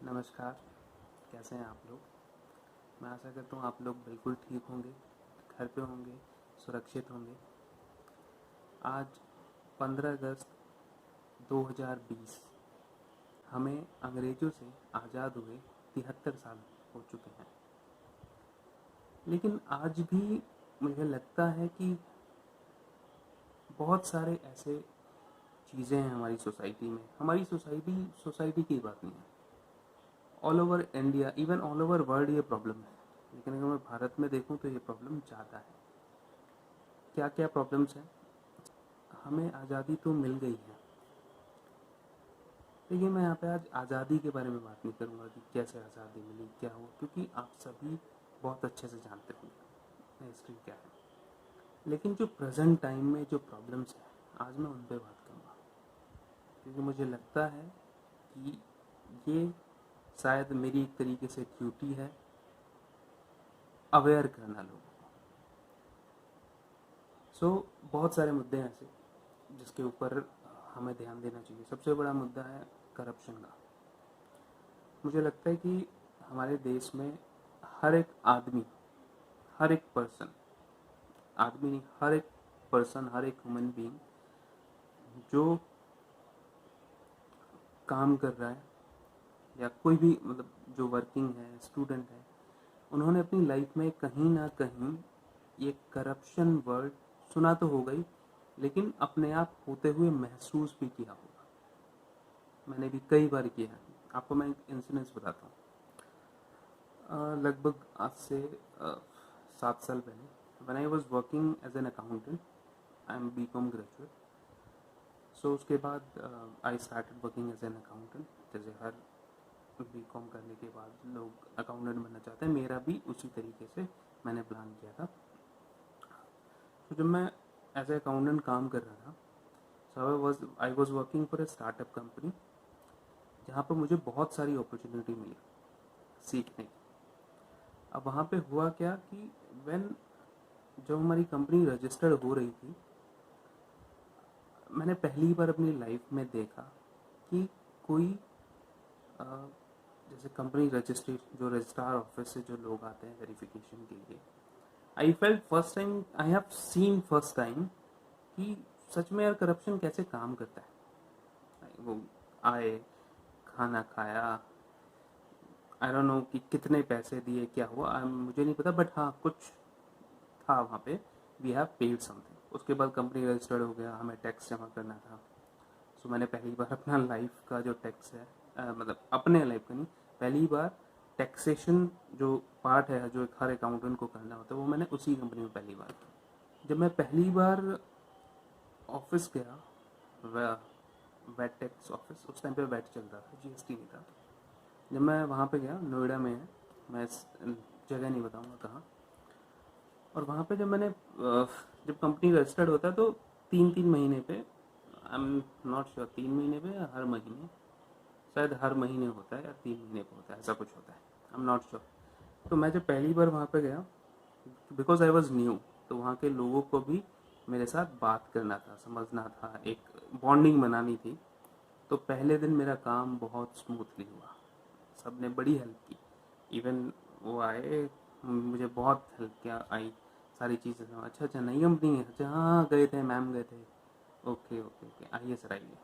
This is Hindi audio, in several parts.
नमस्कार, कैसे हैं आप लोग। मैं आशा करता हूँ आप लोग बिल्कुल ठीक होंगे, घर पे होंगे, सुरक्षित होंगे। आज 15 अगस्त 2020 हमें अंग्रेज़ों से आज़ाद हुए 73 साल हो चुके हैं। लेकिन आज भी मुझे लगता है कि बहुत सारे ऐसे चीज़ें हैं हमारी सोसाइटी में। हमारी सोसाइटी की बात नहीं है, all over India, even all over world ये प्रॉब्लम है। लेकिन अगर मैं भारत में देखूं तो ये प्रॉब्लम ज़्यादा है। क्या क्या प्रॉब्लम्स हैं। हमें आज़ादी तो मिल गई है, लेकिन मैं यहाँ पे आज आज़ादी के बारे में बात नहीं करूँगा कि कैसे आज़ादी मिली, क्या हुआ, क्योंकि आप सभी बहुत अच्छे से जानते होंगे हिस्ट्री क्या है। लेकिन जो प्रेजेंट टाइम में जो प्रॉब्लम्स हैं, आज मैं उन पर बात करूँगा, क्योंकि मुझे लगता है कि ये शायद मेरी एक तरीके से ड्यूटी है अवेयर करना लोगों को। बहुत सारे मुद्दे हैं ऐसे जिसके ऊपर हमें ध्यान देना चाहिए। सबसे बड़ा मुद्दा है करप्शन का। मुझे लगता है कि हमारे देश में हर एक आदमी, हर एक पर्सन, आदमी नहीं, हर एक पर्सन, हर एक ह्यूमन बीइंग जो काम कर रहा है या कोई भी मतलब जो वर्किंग है, स्टूडेंट है, उन्होंने अपनी लाइफ में कहीं ना कहीं ये करप्शन वर्ड सुना तो होगा ही, लेकिन अपने आप होते हुए महसूस भी किया होगा। मैंने भी कई बार किया है। आपको मैं एक इंसिडेंस बताता हूँ। लगभग आज से 7 साल पहले, when I was working as an accountant, I am BCom graduate. उसके बाद I started working as an accountant. जैसे हर बीकॉम करने के बाद लोग अकाउंटेंट बनना चाहते हैं, मेरा भी उसी तरीके से मैंने प्लान किया था। तो जब मैं एज ए अकाउंटेंट काम कर रहा था, I was working for a startup company, जहाँ पर मुझे बहुत सारी अपॉर्चुनिटी मिली सीखने की। अब वहाँ पे हुआ क्या कि जब हमारी कंपनी रजिस्टर्ड हो रही थी, मैंने पहली बार अपनी लाइफ में देखा कि कोई जैसे कंपनी रजिस्ट्रेशन, जो रजिस्ट्रार ऑफिस से जो लोग आते हैं वेरिफिकेशन के लिए, I have seen first time कि सच में यार करप्शन कैसे काम करता है। वो आए, खाना खाया, आई डोंट नो कि कितने पैसे दिए, क्या हुआ, मुझे नहीं पता, बट हाँ कुछ था वहाँ पे। We have paid something. उसके बाद कंपनी रजिस्टर्ड हो गया, हमें टैक्स जमा करना था। मैंने पहली बार अपना लाइफ का जो टैक्स है, मतलब अपने लाइफ का नहीं, पहली बार टैक्सेशन जो पार्ट है जो हर अकाउंटेंट को करना होता है, वो मैंने उसी कंपनी में पहली बार किया। जब मैं पहली बार ऑफिस गया, वैट टैक्स ऑफिस, उस टाइम पे वैट चल रहा था, जीएसटी नहीं था। जब मैं वहाँ पे गया, नोएडा में है, मैं जगह नहीं बताऊँगा कहाँ। और वहाँ पे जब कंपनी रजिस्टर्ड होता है तो 3-3 महीने पे, आई एम नॉट श्योर 3 महीने पे या हर महीने, शायद हर महीने होता है या 3 महीने पे होता है, ऐसा कुछ होता है, आई एम नॉट श्योर। तो मैं जब पहली बार वहाँ पे गया, बिकॉज आई वॉज न्यू, तो वहाँ के लोगों को भी मेरे साथ बात करना था, समझना था, एक बॉन्डिंग बनानी थी। तो पहले दिन मेरा काम बहुत स्मूथली हुआ, सब ने बड़ी हेल्प की। इवन वो आए, मुझे बहुत हेल्प किया, आई सारी चीज़ें। अच्छा अच्छा, नई कंपनी है, अच्छा हाँ हाँ, गए थे मैम, गए थे, ओके ओके ओके, आइए सर आइए,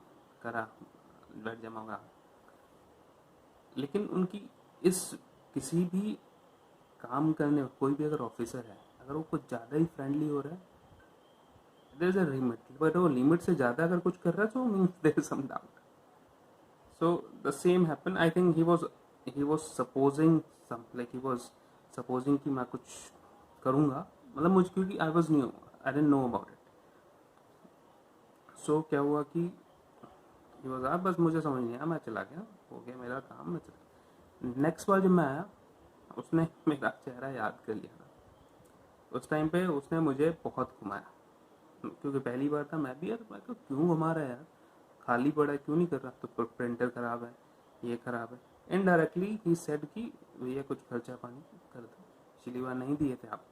करा, बैठ जमा होगा। लेकिन उनकी इस किसी भी काम करने, कोई भी अगर ऑफिसर है, अगर वो कुछ ज़्यादा ही फ्रेंडली हो रहा है, there is a limit, but वो लिमिट से ज़्यादा अगर कुछ कर रहा है तो means there is some doubt. So the same happen, I think he was supposing some, like he was supposing कि मैं कुछ करूँगा, मतलब मुझे, क्योंकि I was new, I didn't know about it. क्या हुआ कि ही वाज, बस मुझे समझ नहीं आया, मैं चला गया, हो गया मेरा काम, मैं चला। नेक्स्ट बार जब मैं आया, उसने मेरा चेहरा याद कर लिया था। उस टाइम पे उसने मुझे बहुत घुमाया, क्योंकि पहली बार था। मैं भी यार, मैं तो क्यों घुमा रहा है यार, खाली पड़ा है, क्यों नहीं कर रहा, तो प्रिंटर खराब है, ये खराब है। इनडायरेक्टली ही सेड कि भैया कुछ खर्चा पानी कर दो, पिछली बार नहीं दिए थे आप।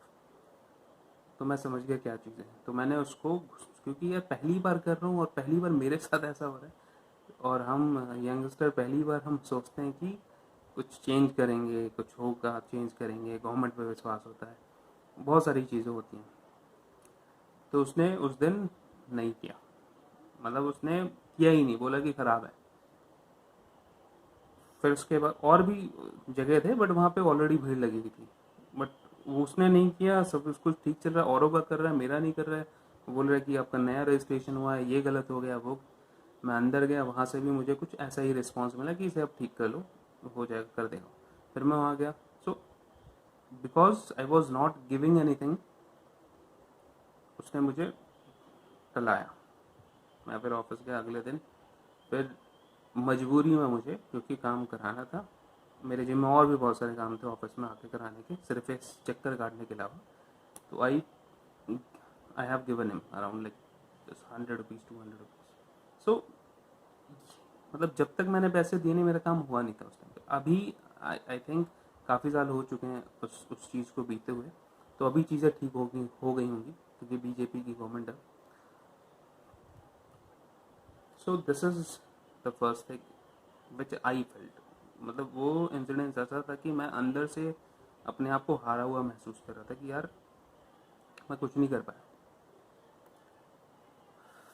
तो मैं समझ गया क्या चीज़ें हैं। तो मैंने उसको, क्योंकि यार पहली बार कर रहा हूँ और पहली बार मेरे साथ ऐसा हो रहा है, और हम यंगस्टर पहली बार हम सोचते हैं कि कुछ चेंज करेंगे, कुछ होगा चेंज करेंगे, गवर्नमेंट पे विश्वास होता है, बहुत सारी चीज़ें होती हैं। तो उसने उस दिन नहीं किया, मतलब उसने किया ही नहीं, बोला कि ख़राब है। फिर उसके बाद और भी जगह थे बट वहाँ पे ऑलरेडी भीड़ लगी हुई थी, बट वो उसने नहीं किया। सब कुछ ठीक चल रहा है, औरों का कर रहा है, मेरा नहीं कर रहा है। वो बोल रहा है कि आपका नया रजिस्ट्रेशन हुआ है, ये गलत हो गया वो। मैं अंदर गया, वहाँ से भी मुझे कुछ ऐसा ही रिस्पॉन्स मिला कि इसे आप ठीक कर लो, हो जाएगा, कर देगा। फिर मैं वहाँ गया, so because I was not giving any thing, उसने मुझे टलाया। मैं फिर ऑफिस गया अगले दिन, फिर मजबूरी में मुझे, क्योंकि काम कराना था, मेरे जिम में और भी बहुत सारे काम थे ऑफिस में आके कराने के, सिर्फ एक चक्कर काटने के अलावा। तो I have given him around like 100 rupees 200 rupees. So मतलब जब तक मैंने पैसे दिए नहीं, मेरा काम हुआ नहीं था उस टाइम पे। अभी आई थिंक काफ़ी साल हो चुके हैं उस चीज़ को बीते हुए, तो अभी चीज़ें ठीक हो गई होंगी, क्योंकि बीजेपी की गवर्नमेंट है। So this is the first thing which I felt. मतलब वो इंसिडेंस ऐसा था कि मैं अंदर से अपने आप को हारा हुआ महसूस कर रहा था कि यार मैं कुछ नहीं कर पाया।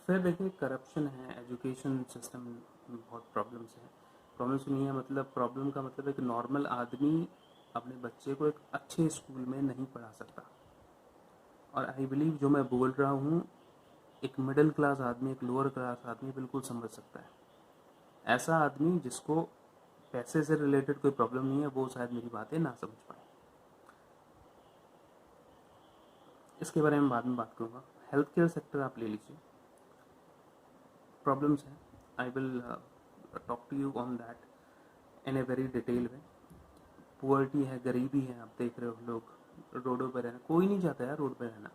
फिर देखिए, करप्शन है, एजुकेशन सिस्टम में बहुत प्रॉब्लम्स हैं। प्रॉब्लम्स नहीं है, मतलब प्रॉब्लम का मतलब है कि नॉर्मल आदमी अपने बच्चे को एक अच्छे स्कूल में नहीं पढ़ा सकता। और आई बिलीव जो मैं बोल रहा हूँ, एक मिडिल क्लास आदमी, एक लोअर क्लास आदमी बिल्कुल समझ सकता है। ऐसा आदमी जिसको पैसे से रिलेटेड कोई प्रॉब्लम नहीं है, वो शायद मेरी बातें ना समझ पाए। इसके बारे में बाद में बात करूँगा। हेल्थ केयर सेक्टर आप ले लीजिए, प्रॉब्लम्स हैं। I will talk to you on that in a very detail way. Poverty है, गरीबी है, आप देख रहे हो लोग रोडों पर रहना, कोई नहीं चाहता यार रोड पर रहना,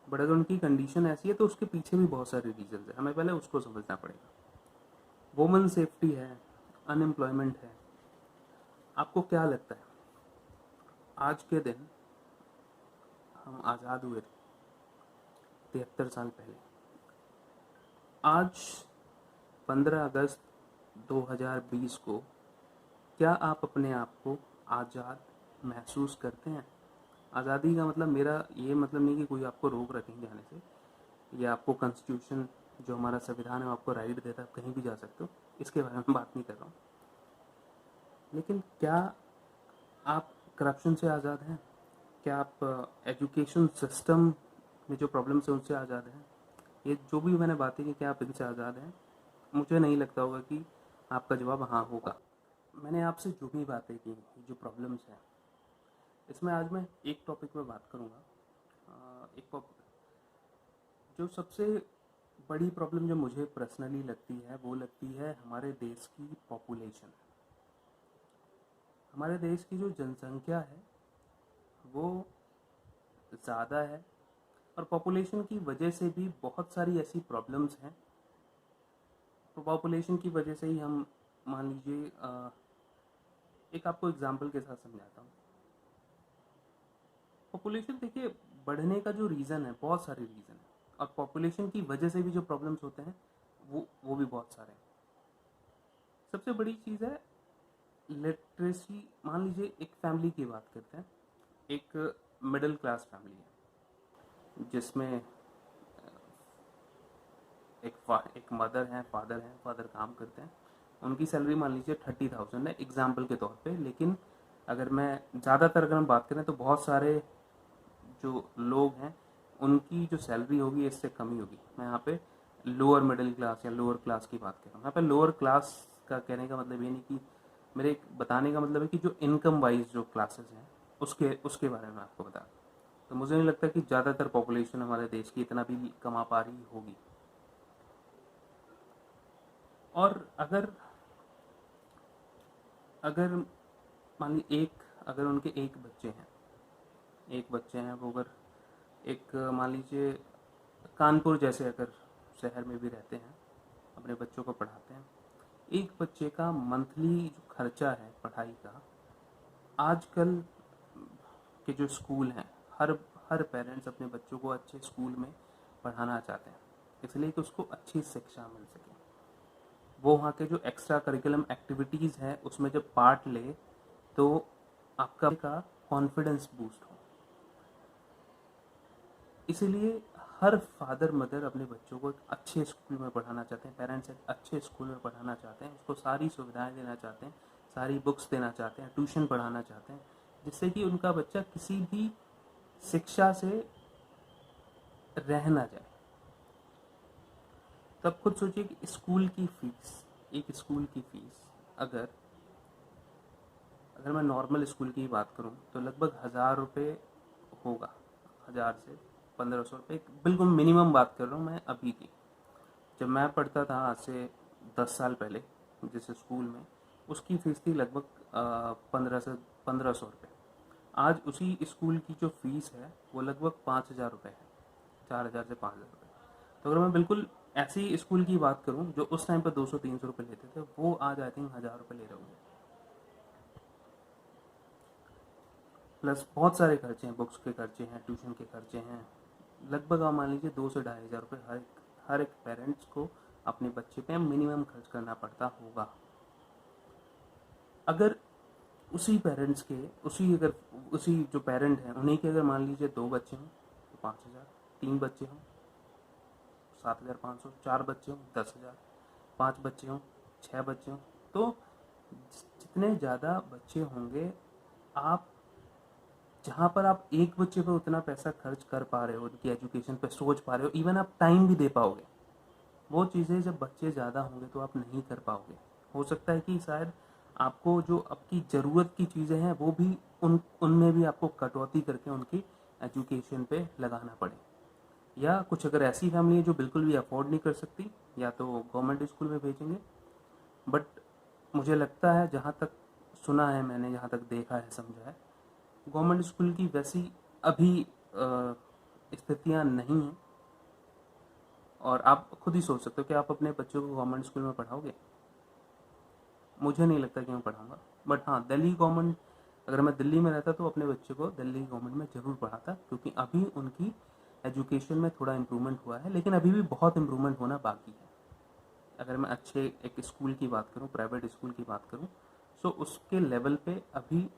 बट अगर उनकी कंडीशन ऐसी है तो उसके पीछे भी बहुत सारे रीजन है, हमें पहले उसको समझना पड़ेगा। वुमेन सेफ्टी है, अनएम्प्लॉयमेंट है। आपको क्या लगता है, आज के दिन हम आज़ाद हुए थे 73 साल पहले, आज 15 अगस्त 2020 को क्या आप अपने आप को आज़ाद महसूस करते हैं? आज़ादी का मतलब मेरा ये मतलब नहीं कि कोई आपको रोक रखें जाने से, या आपको कॉन्स्टिट्यूशन जो हमारा संविधान है आपको राइट देता है आप कहीं भी जा सकते हो, इसके बारे में बात नहीं कर रहा हूँ। लेकिन क्या आप करप्शन से आज़ाद हैं? क्या आप एजुकेशन सिस्टम में जो प्रॉब्लम्स हैं उनसे आज़ाद हैं? ये जो भी मैंने बातें की, क्या आप इनसे आज़ाद हैं? मुझे नहीं लगता होगा कि आपका जवाब हाँ होगा। मैंने आपसे जो भी बातें की, जो प्रॉब्लम्स हैं, इसमें आज मैं एक टॉपिक में बात करूँगा। जो सबसे बड़ी प्रॉब्लम जो मुझे पर्सनली लगती है, वो लगती है हमारे देश की पॉपुलेशन। हमारे देश की जो जनसंख्या है वो ज़्यादा है, और पॉपुलेशन की वजह से भी बहुत सारी ऐसी प्रॉब्लम्स हैं। तो पॉपुलेशन की वजह से ही हम, मान लीजिए, एक आपको एग्जांपल के साथ समझाता हूँ। पॉपुलेशन देखिए, बढ़ने का जो रीज़न है, बहुत सारे रीज़न है, और पॉपुलेशन की वजह से भी जो प्रॉब्लम्स होते हैं वो भी बहुत सारे हैं। सबसे बड़ी चीज़ है लिटरेसी। मान लीजिए एक फैमिली की बात करते हैं, एक मिडिल क्लास फैमिली है जिसमें एक मदर हैं, फादर काम करते हैं। उनकी सैलरी मान लीजिए 30,000 है एग्जाम्पल के तौर पे। लेकिन अगर हम बात करें तो बहुत सारे जो लोग हैं उनकी जो सैलरी होगी इससे कम ही होगी। मैं यहाँ पे लोअर मिडिल क्लास या लोअर क्लास की बात कर रहा हूँ। यहाँ पे लोअर क्लास का कहने का मतलब ये नहीं कि, मेरे बताने का मतलब है कि जो इनकम वाइज जो क्लासेस हैं उसके उसके बारे में आपको बता। तो मुझे नहीं लगता कि ज़्यादातर पॉपुलेशन हमारे देश की इतना भी कमा पा रही होगी। और अगर अगर मान ली अगर उनके एक बच्चे हैं, वो अगर एक मान लीजिए कानपुर जैसे अगर शहर में भी रहते हैं, अपने बच्चों को पढ़ाते हैं, एक बच्चे का मंथली जो खर्चा है पढ़ाई का, आजकल के जो स्कूल हैं, हर हर पेरेंट्स अपने बच्चों को अच्छे स्कूल में पढ़ाना चाहते हैं, इसलिए कि उसको अच्छी शिक्षा मिल सके। वो वहाँ के जो एक्स्ट्रा करिकुलम एक्टिविटीज़ हैं उसमें जब पार्ट ले तो आपका कॉन्फिडेंस बूस्ट हो। इसीलिए हर फादर मदर अपने बच्चों को एक अच्छे स्कूल में पढ़ाना चाहते हैं, पेरेंट्स एक अच्छे स्कूल में पढ़ाना चाहते हैं, उसको सारी सुविधाएं देना चाहते हैं, सारी बुक्स देना चाहते हैं, ट्यूशन पढ़ाना चाहते हैं, जिससे कि उनका बच्चा किसी भी शिक्षा से रह ना जाए। तो आप खुद सोचिए कि स्कूल की फीस, एक स्कूल की फीस अगर मैं नॉर्मल स्कूल की बात करूं तो लगभग 1,000 रुपये होगा, 1,000 से 1,500 रुपये, बिल्कुल मिनिमम बात कर रहा हूँ मैं अभी की। जब मैं पढ़ता था आज से 10 साल पहले जिस स्कूल में, उसकी फ़ीस थी लगभग 1,500 रुपये। आज उसी स्कूल की जो फ़ीस है वो लगभग 5,000 रुपये है, 4,000 से 5,000 रुपये। तो अगर मैं बिल्कुल ऐसी स्कूल की बात करूं जो उस टाइम पर 200-300 रुपये लेते थे, वो आज आई थिंक 1,000 रुपये ले रहे होंगे। प्लस बहुत सारे खर्चे हैं, बुक्स के खर्चे हैं, ट्यूशन के खर्चे हैं। लगभग आप मान लीजिए 2 से 2,500 रुपये हर एक पेरेंट्स को अपने बच्चे पे मिनिमम खर्च करना पड़ता होगा। अगर उसी पेरेंट्स के उसी जो पेरेंट हैं उन्हीं के अगर मान लीजिए 2 बच्चे हों तो 5,000, 3 बच्चे हों 7,500, 4 बच्चे हों 10,000, 5 बच्चे हों 6 बच्चे हों, तो जितने ज़्यादा बच्चे होंगे, आप जहाँ पर आप एक बच्चे पर उतना पैसा खर्च कर पा रहे हो, उनकी एजुकेशन पे सोच पा रहे हो, इवन आप टाइम भी दे पाओगे, वो चीज़ें जब बच्चे ज़्यादा होंगे तो आप नहीं कर पाओगे। हो सकता है कि शायद आपको जो आपकी ज़रूरत की चीज़ें हैं वो भी उनमें भी आपको कटौती करके उनकी एजुकेशन पे लगाना पड़े। या कुछ अगर ऐसी फैमिली है जो बिल्कुल भी अफोर्ड नहीं कर सकती, या तो गवर्नमेंट स्कूल में भेजेंगे। बट मुझे लगता है, जहाँ तक सुना है मैंने, जहाँ तक देखा है समझा है, गवर्नमेंट स्कूल की वैसी अभी स्थितियाँ नहीं हैं। और आप खुद ही सोच सकते हो कि आप अपने बच्चों को गवर्नमेंट स्कूल में पढ़ाओगे। मुझे नहीं लगता कि मैं पढ़ाऊँगा। बट हाँ, दिल्ली गवर्नमेंट, अगर मैं दिल्ली में रहता तो अपने बच्चे को दिल्ली गवर्नमेंट में ज़रूर पढ़ाता, क्योंकि अभी उनकी एजुकेशन में थोड़ा इम्प्रूवमेंट हुआ है, लेकिन अभी भी बहुत इम्प्रूवमेंट होना बाकी है। अगर मैं अच्छे एक स्कूल की बात करूँ, प्राइवेट स्कूल की बात करूँ, सो उसके लेवल पे अभी,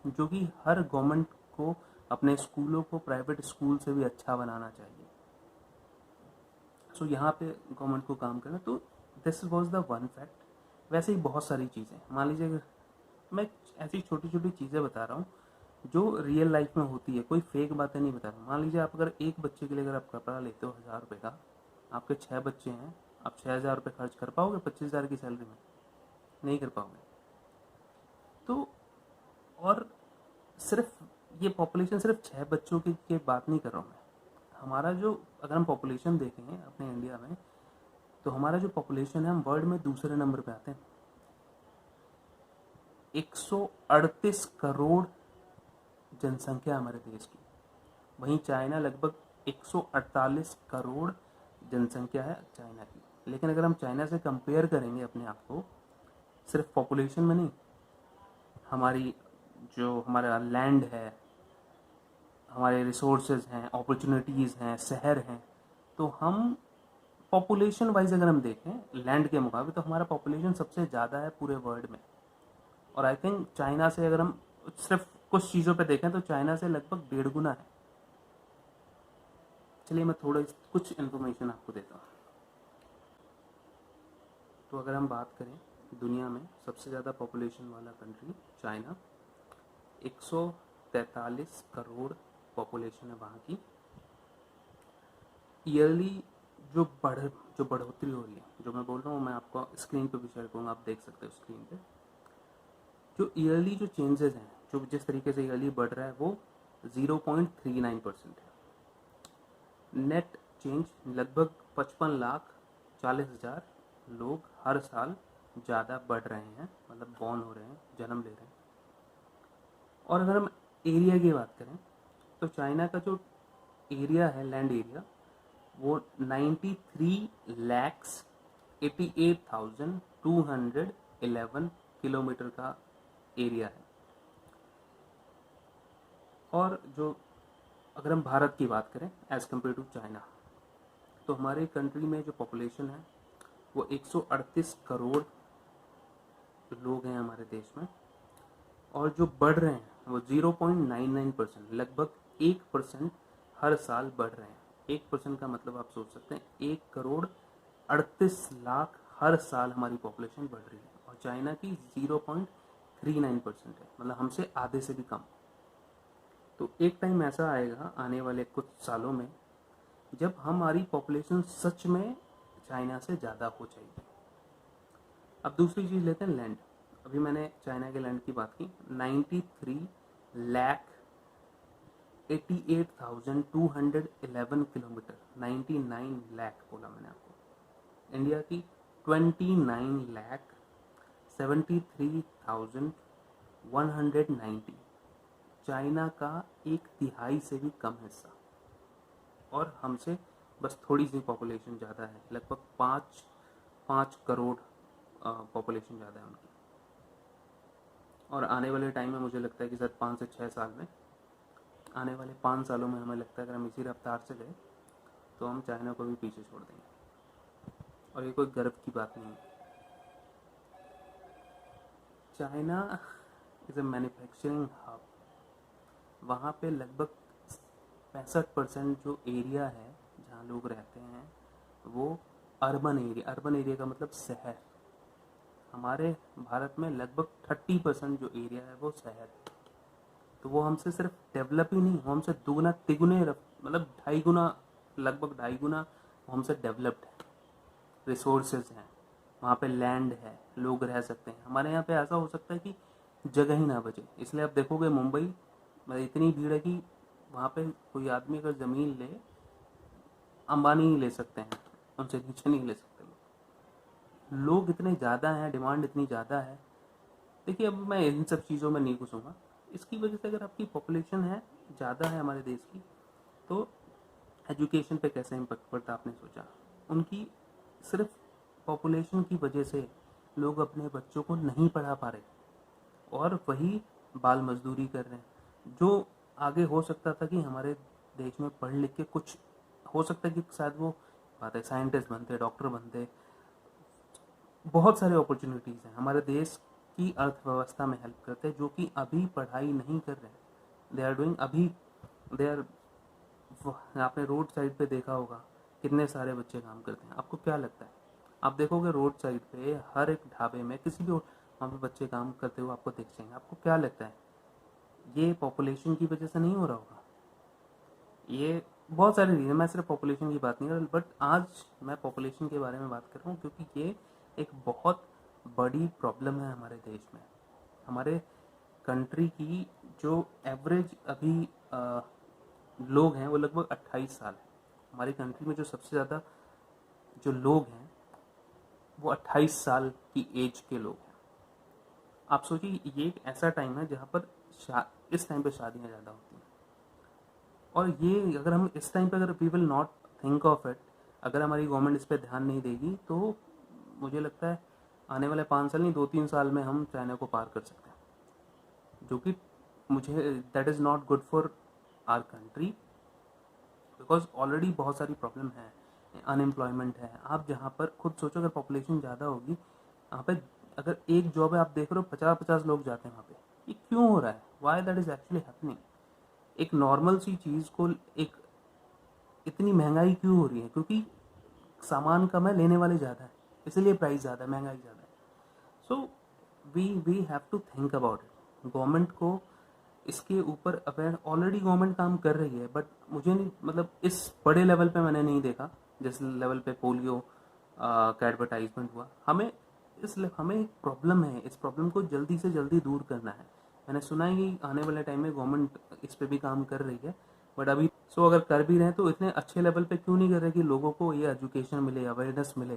जो कि हर गवर्नमेंट को अपने स्कूलों को प्राइवेट स्कूल से भी अच्छा बनाना चाहिए। सो यहाँ पे गवर्नमेंट को काम करना। तो this was the one fact. वैसे ही बहुत सारी चीज़ें, मान लीजिए मैं ऐसी छोटी छोटी चीज़ें बता रहा हूँ जो रियल लाइफ में होती है, कोई फेक बातें नहीं बता रहा हूँ। मान लीजिए आप अगर एक बच्चे के लिए अगर आप कपड़ा लेते हो 1,000 रुपये का, आपके 6 बच्चे हैं, आप 6,000 रुपये खर्च कर पाओगे 25,000 की सैलरी में? नहीं कर पाओगे। तो और सिर्फ ये पॉपुलेशन सिर्फ 6 बच्चों की बात नहीं कर रहा हूँ मैं। हमारा जो, अगर हम पॉपुलेशन देखें अपने इंडिया में, तो हमारा जो पॉपुलेशन है, हम वर्ल्ड में दूसरे नंबर पे आते हैं। 138 करोड़ जनसंख्या हमारे देश की। वहीं चाइना लगभग 148 करोड़ जनसंख्या है चाइना की। लेकिन अगर हम चाइना से कंपेयर करेंगे अपने आप को, सिर्फ पॉपुलेशन में नहीं, हमारी जो हमारा लैंड है, हमारे रिसोर्सेज हैं, अपॉर्चुनिटीज़ हैं, शहर हैं, तो हम पॉपुलेशन वाइज अगर हम देखें लैंड के मुकाबले, तो हमारा पॉपुलेशन सबसे ज़्यादा है पूरे वर्ल्ड में। और आई थिंक चाइना से अगर हम सिर्फ कुछ चीज़ों पे देखें तो चाइना से लगभग 1.5 गुना है। चलिए मैं थोड़ा कुछ इन्फॉर्मेशन आपको देता हूँ। तो अगर हम बात करें दुनिया में सबसे ज़्यादा पॉपुलेशन वाला कंट्री चाइना, 143 करोड़ पॉपुलेशन है वहाँ की। ईयरली जो बढ़ोतरी हो रही है, जो मैं बोल रहा हूँ, मैं आपको स्क्रीन पे भी शेयर करूँगा, आप देख सकते हो स्क्रीन पे। जो ईयरली जो चेंजेस हैं, जो जिस तरीके से ईयरली बढ़ रहा है, वो 0.39% है। नेट चेंज लगभग 55,40,000 लोग हर साल ज़्यादा बढ़ रहे हैं, मतलब बॉर्न हो रहे हैं, जन्म ले रहे हैं। और अगर हम एरिया की बात करें तो चाइना का जो एरिया है, लैंड एरिया, वो 93,88,211 किलोमीटर का एरिया है। और जो अगर हम भारत की बात करें एज़ कम्पेयर टू चाइना, तो हमारे कंट्री में जो पॉपुलेशन है वो 138 करोड़ लोग हैं हमारे देश में, और जो बढ़ रहे हैं वो 0.99%, लगभग 1% हर साल बढ़ रहे हैं। 1% का मतलब आप सोच सकते हैं 1 करोड़ 38 लाख हर साल हमारी पॉपुलेशन बढ़ रही है, और चाइना की 0.39% है, मतलब हमसे आधे से भी कम। तो एक टाइम ऐसा आएगा आने वाले कुछ सालों में जब हमारी पॉपुलेशन सच में चाइना से ज़्यादा हो जाएगी। अब दूसरी चीज़ लेते हैं लैंड। अभी मैंने चाइना के लैंड की बात की, 93,88,211 किलोमीटर, 99 लाख बोला मैंने आपको। इंडिया की 29,73,190, चाइना का 1/3 से भी कम हिस्सा, और हमसे बस थोड़ी सी पॉपुलेशन ज़्यादा है, लगभग 5 करोड़ पॉपुलेशन ज़्यादा है उनकी। और आने वाले टाइम में मुझे लगता है कि शायद 5 से 6 साल में, आने वाले 5 सालों में हमें लगता है अगर हम इसी रफ्तार से गए तो हम चाइना को भी पीछे छोड़ देंगे, और ये कोई गर्व की बात नहीं है। China is a manufacturing hub. वहाँ पे लगभग 65% जो एरिया है जहाँ लोग रहते हैं वो अर्बन एरिया का मतलब शहर। हमारे भारत में लगभग 30% जो एरिया है वो शहर है। तो वो हमसे सिर्फ डेवलप ही नहीं, वो हमसे दुगुना तिगुने मतलब 2.5 गुना, लगभग 2.5 गुना वो हमसे डेवलप्ड है। रिसोर्सेज हैं वहाँ पे, लैंड है, लोग रह सकते हैं। हमारे यहाँ पे ऐसा हो सकता है कि जगह ही ना बचे, इसलिए आप देखोगे मुंबई में इतनी भीड़ है कि वहाँ पे कोई आदमी अगर ज़मीन ले, अंबानी ही ले सकते हैं, उनसे नीचे नहीं ले सकते। लोग इतने ज़्यादा हैं, डिमांड इतनी ज़्यादा है। देखिए अब मैं इन सब चीज़ों में नहीं घुसूँगा। इसकी वजह से अगर आपकी पॉपुलेशन है ज़्यादा है हमारे देश की, तो एजुकेशन पे कैसे इम्पैक्ट पड़ता आपने सोचा? उनकी सिर्फ पॉपुलेशन की वजह से लोग अपने बच्चों को नहीं पढ़ा पा रहे, और वही बाल मजदूरी कर रहे हैं। जो आगे हो सकता था कि हमारे देश में पढ़ लिख के कुछ हो सकता है कि शायद वो बात है साइंटिस्ट बनते, डॉक्टर बनते, बहुत सारे अपॉर्चुनिटीज़ हैं हमारे देश की अर्थव्यवस्था में हेल्प करते हैं, जो कि अभी पढ़ाई नहीं कर रहे हैं। दे आर डूइंग अभी, दे आर, आपने रोड साइड पे देखा होगा कितने सारे बच्चे काम करते हैं। आपको क्या लगता है? आप देखोगे रोड साइड पे हर एक ढाबे में किसी भी वहाँ पे बच्चे काम करते हुए आपको दिख जाएंगे। आपको क्या लगता है ये पॉपुलेशन की वजह से नहीं हो रहा होगा? ये बहुत सारे रीज़न, मैं सिर्फ पॉपुलेशन की बात नहीं कर रहा, बट आज मैं पॉपुलेशन के बारे में बात कर रहा हूँ क्योंकि ये एक बहुत बड़ी प्रॉब्लम है हमारे देश में। हमारे कंट्री की जो एवरेज अभी लोग हैं वो लगभग 28 साल है। हमारी कंट्री में जो सबसे ज़्यादा जो लोग हैं वो 28 साल की एज के लोग हैं। आप सोचिए ये एक ऐसा टाइम है जहाँ पर इस टाइम पे शादियाँ ज़्यादा होती हैं, और ये अगर हम इस टाइम पे अगर we will not think of it, अगर हमारी गवर्नमेंट इस पर ध्यान नहीं देगी, तो मुझे लगता है आने वाले 5 साल नहीं 2-3 साल में हम चाइना को पार कर सकते हैं, जो कि मुझे that is not good for our country, because already बहुत सारी प्रॉब्लम है, अनएम्प्लॉयमेंट है। आप जहाँ पर खुद सोचो अगर पॉपुलेशन ज़्यादा होगी, यहाँ पे अगर एक जॉब है आप देख रहे हो 50-50 लोग जाते हैं वहाँ पे, ये क्यों हो रहा है? Why that is actually happening? एक नॉर्मल सी चीज़ को एक इतनी महंगाई क्यों हो रही है? क्योंकि सामान कम है, लेने वाले ज़्यादा है, इसलिए प्राइस ज़्यादा है, महंगाई ज़्यादा है। So we have to think about it. Government को इसके ऊपर अवेयर, ऑलरेडी गवर्नमेंट काम कर रही है, बट मुझे नहीं, मतलब इस बड़े लेवल पे मैंने नहीं देखा जिस लेवल पे पोलियो का एडवर्टाइजमेंट हुआ। हमें एक प्रॉब्लम है, इस प्रॉब्लम को जल्दी से जल्दी दूर करना है। मैंने सुना है कि आने वाले टाइम में गवर्नमेंट इस पे भी काम कर रही है, बट अभी अगर कर भी रहे हैं तो इतने अच्छे लेवल पे क्यों नहीं कर रहे कि लोगों को ये एजुकेशन मिले, अवेयरनेस मिले।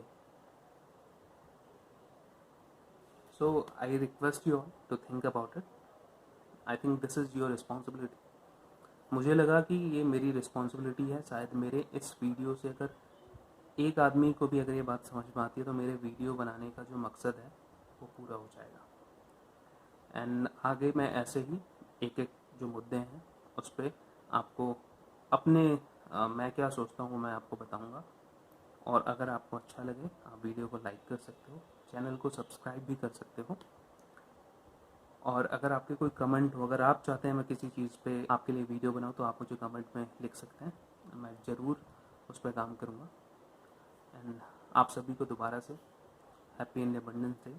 So I request you all to think about it. I think this is your responsibility. मुझे लगा कि ये मेरी रिस्पॉन्सिबिलिटी है, शायद मेरे इस वीडियो से अगर एक आदमी को भी अगर ये बात समझ में आती है तो मेरे वीडियो बनाने का जो मकसद है वो पूरा हो जाएगा। एंड आगे मैं ऐसे ही एक एक जो मुद्दे हैं उस पर आपको अपने मैं क्या सोचता हूँ मैं आपको बताऊँगा। और अगर आपको अच्छा लगे आप वीडियो को लाइक कर सकते हो, चैनल को सब्सक्राइब भी कर सकते हो। और अगर आपके कोई कमेंट हो, अगर आप चाहते हैं मैं किसी चीज़ पे आपके लिए वीडियो बनाऊँ तो आप मुझे कमेंट में लिख सकते हैं, मैं ज़रूर उस पर काम करूँगा। एंड आप सभी को दोबारा से हैप्पी इंडिपेंडेंस डे।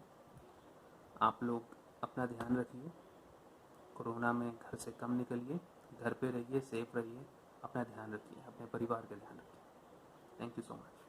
आप लोग अपना ध्यान रखिए, कोरोना में घर से कम निकलिए, घर पे रहिए, सेफ रहिए, अपना ध्यान रखिए, अपने परिवार का ध्यान रखिए। Thank you so much.